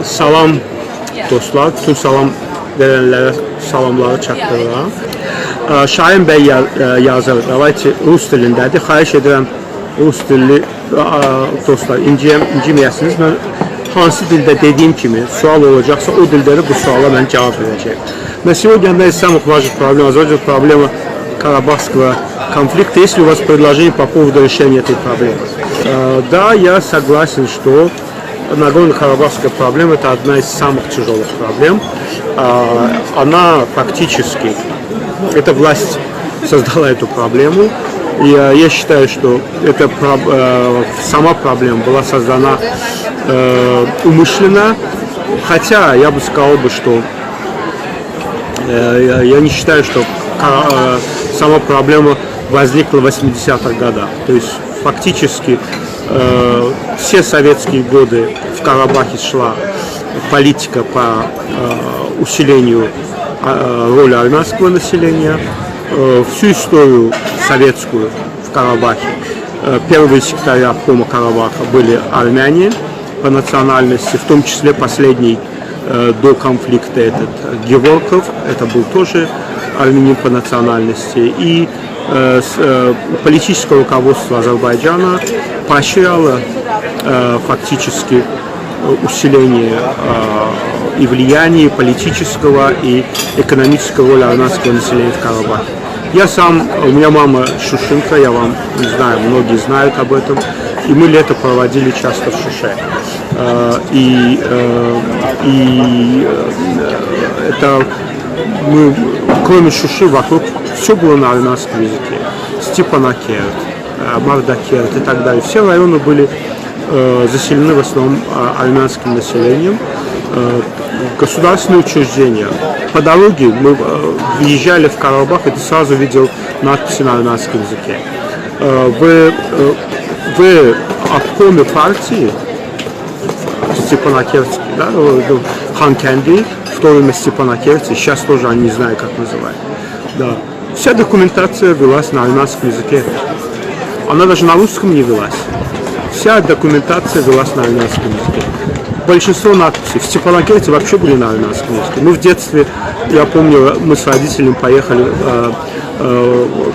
Salam dostlar, bütün salam verenlere salamları çatdırıram. Şahin Bey yazır, davayçı Rus dilindədir. Xahiş edirəm Rus dilli dostlar inciməyəsiniz. Mən hansı dildə dediyim kimi sual olacaqsa o dildə bu suala mən cavab verəcəyim. На сегодня одна из самых важных проблем, проблема Карабахского конфликта. Есть ли у вас предложение по поводу решения этой проблемы? Да, я согласен, что Нагорно-Карабахская проблема – это одна из самых тяжелых проблем. Она фактически, эта власть создала эту проблему. И я считаю, что сама проблема была создана умышленно. Хотя я бы сказал, что я не считаю, что сама проблема возникла в 80-х годах. То есть фактически все советские годы в Карабахе шла политика по усилению роли армянского населения. Всю историю советскую в Карабахе первые секретаря обкома Карабаха были армяне по национальности, в том числе последний до конфликта этот Геворков, это был тоже армянин по национальности. И политическое руководство Азербайджана поощряло фактически усиление и влияния политического и экономического роли армянского населения в Карабахе. Я сам, у меня мама Шушинка, я вам не знаю, многие знают об этом, и мы лето проводили часто в Шуше. Это мы, кроме Шуши, вокруг все было на армянском языке. Степанакерт, Мардакерт и так далее. Все районы были заселены в основном армянским населением. Государственные учреждения. По дороге мы въезжали в Карабах, и ты сразу видел надписи на армянском языке. В обкоме партии Степанакертский, да, Ханкенди, в то время Степанакерти, сейчас тоже они не знаю, как называют. Да. Вся документация велась на армянском языке. Она даже на русском не велась. Вся документация велась на армянском языке. Большинство надписей в Степанакерте вообще были на армянском языке. Мы в детстве, я помню, мы с родителями поехали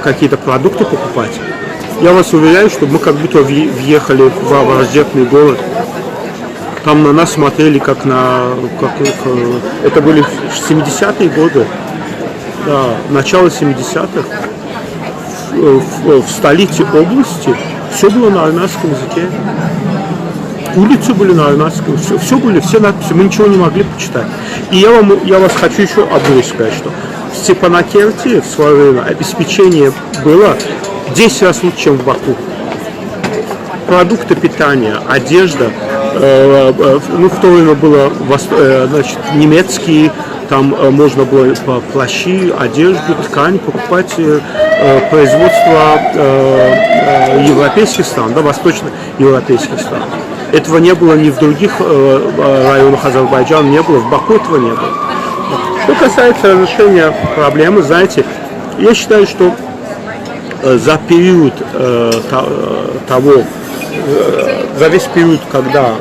какие-то продукты покупать. Я вас уверяю, что мы как будто въехали в враждебный город. Там на нас смотрели как на... это были 70-е годы, да, начало 70-х. В столице области все было на армянском языке. Улицы были на армянском, все были, все надписи, мы ничего не могли почитать. И я вас хочу еще одну вещь сказать, что в Степанакерте в свое время обеспечение было 10 раз лучше, чем в Баку. Продукты питания, одежда, в то время было немецкие, там можно было плащи, одежду, ткань покупать, производство европейских стран, да, восточноевропейских стран. Этого не было ни в других районах Азербайджана, не было, в Баку этого не было. Что касается разрешения проблемы, знаете, я считаю, что за период за весь период, когда,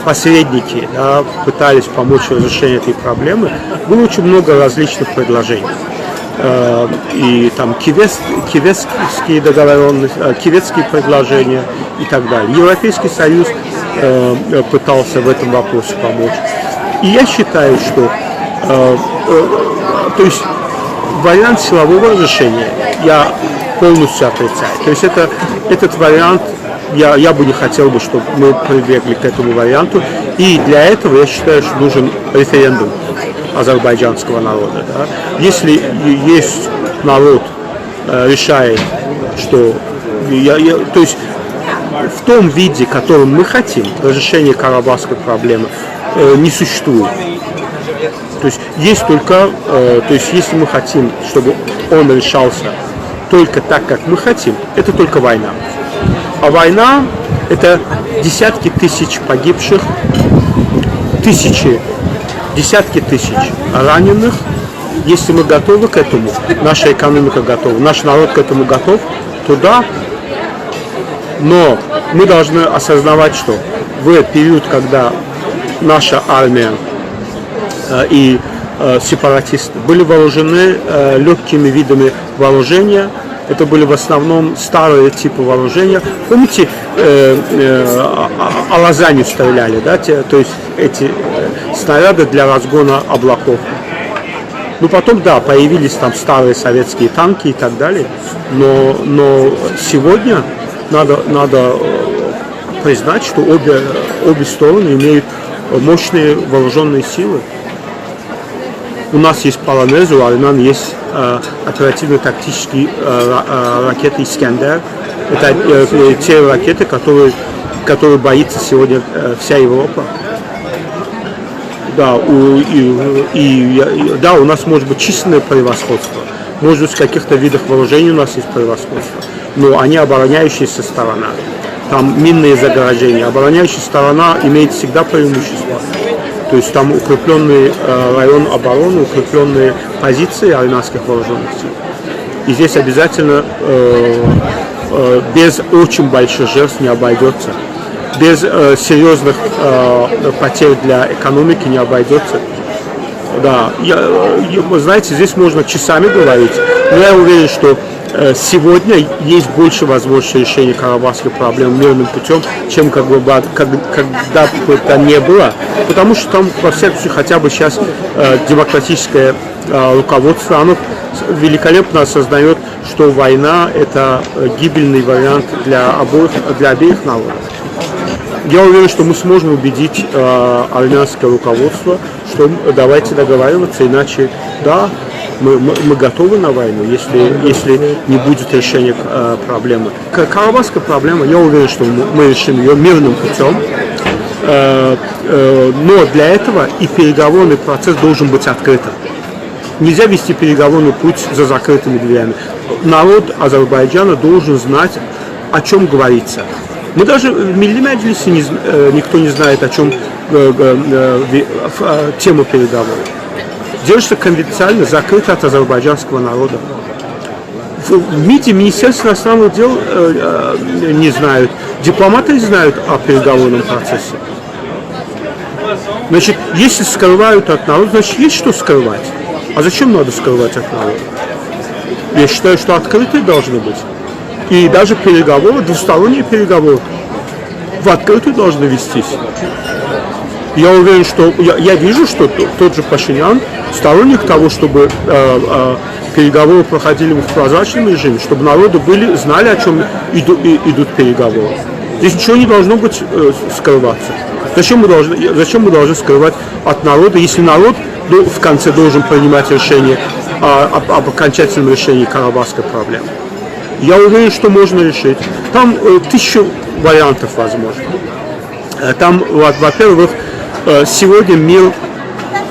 посредники, да, пытались помочь в разрешению этой проблемы, было очень много различных предложений. И там киевские договоренности, киевские предложения и так далее. Европейский Союз пытался в этом вопросе помочь. И я считаю, что то есть вариант силового разрешения я полностью отрицаю. То есть этот вариант я бы не хотел, чтобы мы прибегли к этому варианту. И для этого я считаю, что нужен референдум азербайджанского народа. Да? Если есть народ решает, что то есть в том виде, которым мы хотим, разрешение карабахской проблемы не существует. То есть есть только, то есть если мы хотим, чтобы он решался только так, как мы хотим, это только война. А война – это десятки тысяч погибших, десятки тысяч раненых. Если мы готовы к этому, наша экономика готова, наш народ к этому готов, то да, Но мы должны осознавать, что в период, когда наша армия и сепаратисты были вооружены легкими видами вооружения, это были в основном старые типы вооружения. Помните, алазанью стреляли, да? То есть эти снаряды для разгона облаков. Ну потом, да, появились там старые советские танки и так далее. Но сегодня надо признать, что обе стороны имеют мощные вооруженные силы. У нас есть Полонез, у армян есть оперативно-тактические ракеты «Искандер». Это те ракеты, которые боится сегодня вся Европа. Да, да, у нас может быть численное превосходство. Может быть, в каких-то видах вооружений у нас есть превосходство. Но они обороняющаяся сторона. Там минные заграждения. Обороняющая сторона имеет всегда преимущество. То есть там укрепленный район обороны, укрепленные позиции армянских вооруженных сил. И здесь обязательно без очень больших жертв не обойдется. Без серьезных потерь для экономики не обойдется. Да, вы знаете, здесь можно часами говорить, но я уверен, что сегодня есть больше возможностей решения карабахских проблем мирным путем, чем когда бы это не было. Потому что там, во всяком случае, хотя бы сейчас демократическое руководство, оно великолепно осознает, что война – это гибельный вариант для обеих народов. Я уверен, что мы сможем убедить армянское руководство, что давайте договариваться, иначе, да, мы готовы на войну, если не будет решения проблемы. Карабахская проблема, я уверен, что мы решим ее мирным путем, но для этого и переговорный процесс должен быть открытым. Нельзя вести переговорный путь за закрытыми дверями. Народ Азербайджана должен знать, о чем говорится. Мы даже в Милли Меджлисе никто не знает, о чем тема переговоров. Держится конфиденциально, закрыто от азербайджанского народа. В МИДе, Министерство иностранных дел не знают, дипломаты не знают о переговорном процессе. Значит, если скрывают от народа, значит, есть что скрывать. А зачем надо скрывать от народа? Я считаю, что открытые должны быть. И даже переговоры, двусторонние переговоры в открытую должны вестись. Я уверен, что я вижу, что тот же Пашинян сторонник того, чтобы переговоры проходили в прозрачном режиме, чтобы народы знали, о чем идут переговоры. Здесь ничего не должно быть скрываться. Зачем мы должны скрывать от народа, если народ в конце должен принимать решение об окончательном решении карабахской проблемы? Я уверен, что можно решить. Там 1000 вариантов возможно. Там, во-первых, сегодня мир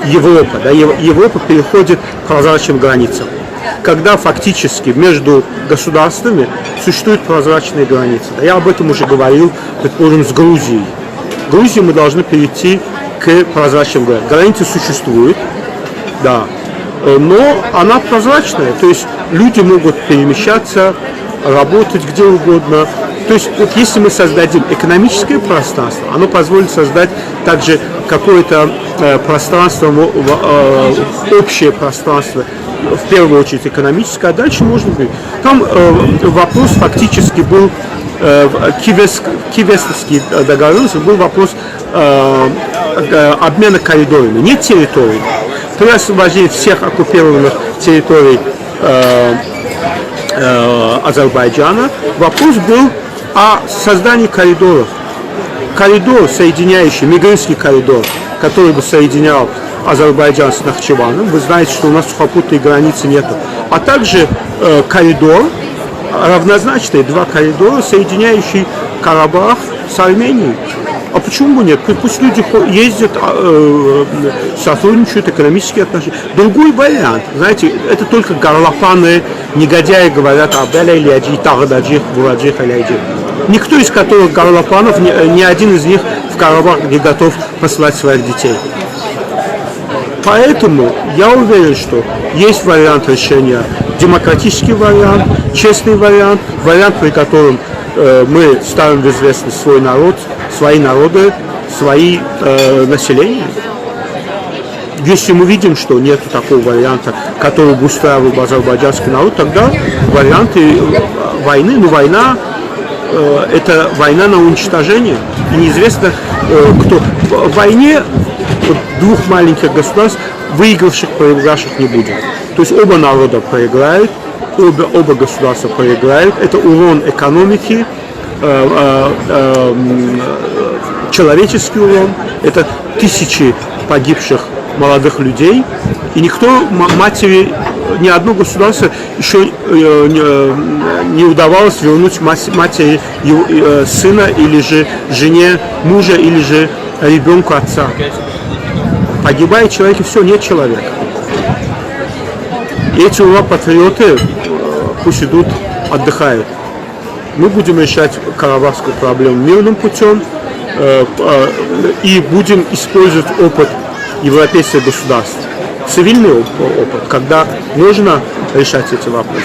Европа, да, Европа переходит к прозрачным границам, когда фактически между государствами существуют прозрачные границы. Да, я об этом уже говорил, предположим, с Грузией. В Грузии мы должны перейти к прозрачным границам. Границы существуют, да, но она прозрачная, то есть люди могут перемещаться, работать где угодно. То есть вот если мы создадим экономическое пространство, оно позволит создать также какое-то пространство, общее пространство, в первую очередь экономическое, а дальше можно быть. Там вопрос фактически был, Кивестовский договоренность, был вопрос обмена коридорами, не территорий. При освобождении всех оккупированных территорий Азербайджана вопрос был о создании коридоров. Коридор, соединяющий, Мигринский коридор, который бы соединял Азербайджан с Нахчеваном. Вы знаете, что у нас сухопутной границы нету. А также коридор, равнозначные два коридора, соединяющие Карабах с Арменией. А почему бы нет? Пусть люди ездят, сотрудничают, экономические отношения. Другой вариант, знаете, это только горлопаны, негодяи говорят об Эляйляджи, Тагададжих, Бураджих, Эляйджи. Никто из которых горлопанов, ни один из них в Карабах не готов посылать своих детей. Поэтому я уверен, что есть вариант решения, демократический вариант, честный вариант, вариант, при котором мы ставим в известность свой народ, свои народы, свои населения. Если мы видим, что нет такого варианта, который бы устраивал бы азербайджанский народ, тогда варианты войны, но война это война на уничтожение. И неизвестно, кто. В войне двух маленьких государств выигравших, проигравших не будет. То есть оба народа проиграют, оба государства проиграют. Это урон экономики, человеческий урон, это тысячи погибших молодых людей, и никто, матери, ни одно государство еще не удавалось вернуть матери сына, или же жене мужа, или же ребенку отца. Погибает человек, и все, нет человека. И эти патриоты пусть идут, отдыхают. Мы будем решать карабахскую проблему мирным путем и будем использовать опыт европейских государств, цивильный опыт, когда нужно решать эти вопросы.